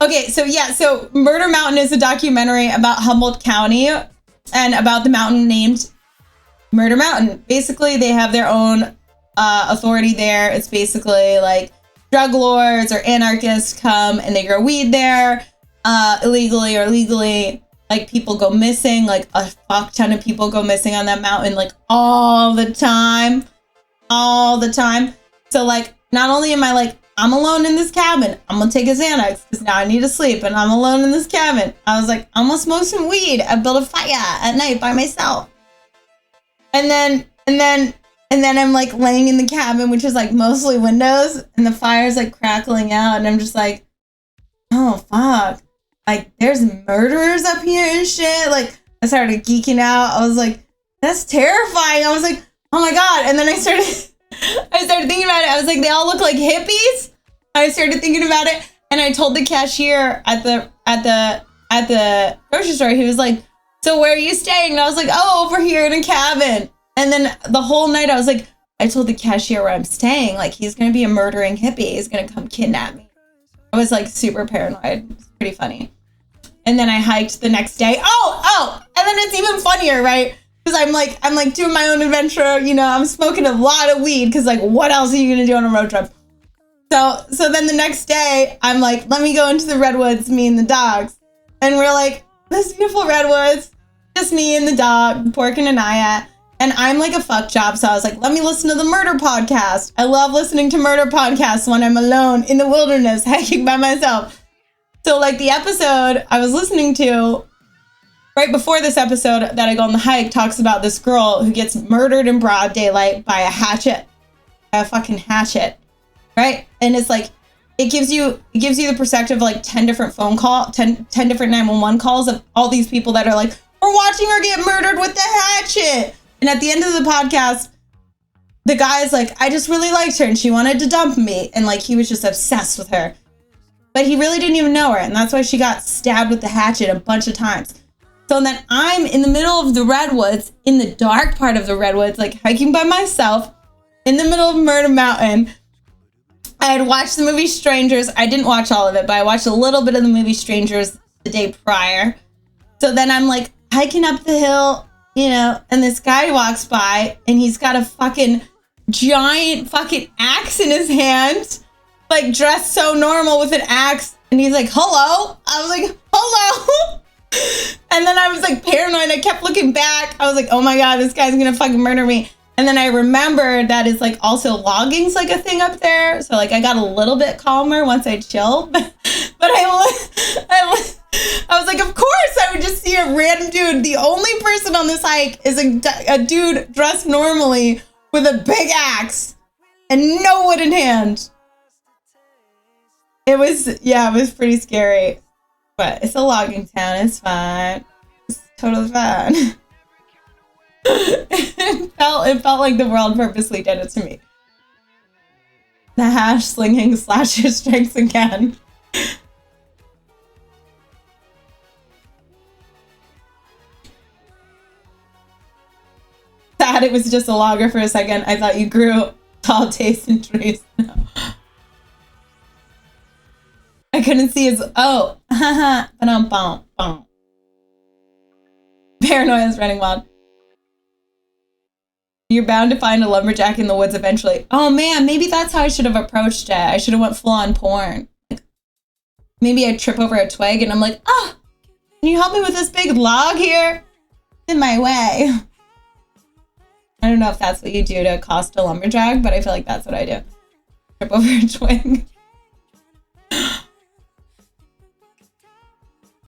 Okay, so yeah, so Murder Mountain is a documentary about Humboldt County and about the mountain named Murder Mountain. Basically, they have their own authority there. It's basically like drug lords or anarchists come and they grow weed there illegally or legally. Like people go missing, like a fuck ton of people go missing on that mountain, like all the time. So like, not only am I like, I'm alone in this cabin, I'm gonna take a Xanax because now I need to sleep and I'm alone in this cabin. I was like, I'm gonna smoke some weed. I built a fire at night by myself. And then I'm like laying in the cabin, which is like mostly windows, and the fire's like crackling out, and I'm just like, oh fuck. Like there's murderers up here and shit. Like I started geeking out. I was like, that's terrifying. I was like, oh my God. And then I started thinking about it. I was like, they all look like hippies. I started thinking about it, and I told the cashier at the grocery store. He was like, so where are you staying? And I was like, oh, over here in a cabin. And then the whole night I was like, I told the cashier where I'm staying. Like he's gonna be a murdering hippie. He's gonna come kidnap me. I was like super paranoid. It's pretty funny. And then I hiked the next day. Oh, and then it's even funnier, right? Because I'm like doing my own adventure, you know, I'm smoking a lot of weed because like what else are you gonna do on a road trip? So then the next day I'm like, let me go into the redwoods, me and the dogs. And we're like, this beautiful redwoods, just me and the dog, Pork and Anaya. And I'm like a fuck job, so I was like, let me listen to the murder podcast. I love listening to murder podcasts when I'm alone in the wilderness, hiking by myself. So like the episode I was listening to right before this episode that I go on the hike talks about this girl who gets murdered in broad daylight by a fucking hatchet, right? And it's like, it gives you the perspective of like 10 different 10 different 911 calls of all these people that are like, we're watching her get murdered with the hatchet. And at the end of the podcast, the guy's like, I just really liked her and she wanted to dump me. And like, he was just obsessed with her. But he really didn't even know her. And that's why she got stabbed with the hatchet a bunch of times. So then I'm in the middle of the redwoods, in the dark part of the redwoods, like hiking by myself in the middle of Murder Mountain. I had watched the movie Strangers. I didn't watch all of it, but I watched a little bit of the movie Strangers the day prior. So then I'm like hiking up the hill, you know, and this guy walks by and he's got a fucking giant fucking axe in his hand, like dressed so normal with an axe. And he's like, hello. I was like, hello. And then I was like paranoid. I kept looking back. I was like, oh my God, this guy's gonna fucking murder me. And then I remembered that it's like also logging's like a thing up there. So like I got a little bit calmer once I chilled. But I was like, of course I would just see a random dude. The only person on this hike is a dude dressed normally with a big axe and no wood in hand. It was pretty scary. But it's a logging town. It's fine. It's totally fine. It felt like the world purposely did it to me. The hash slinging slasher strikes again. Sad it was just a logger for a second. I thought you grew tall taste and trees. No. I couldn't see his, oh, haha, ba-dum-bum-bum. Paranoia is running wild. You're bound to find a lumberjack in the woods eventually. Oh man, maybe that's how I should have approached it. I should have went full on porn. Maybe I trip over a twig and I'm like, oh, can you help me with this big log here? It's in my way. I don't know if that's what you do to accost a lumberjack, but I feel like that's what I do. Trip over a twig.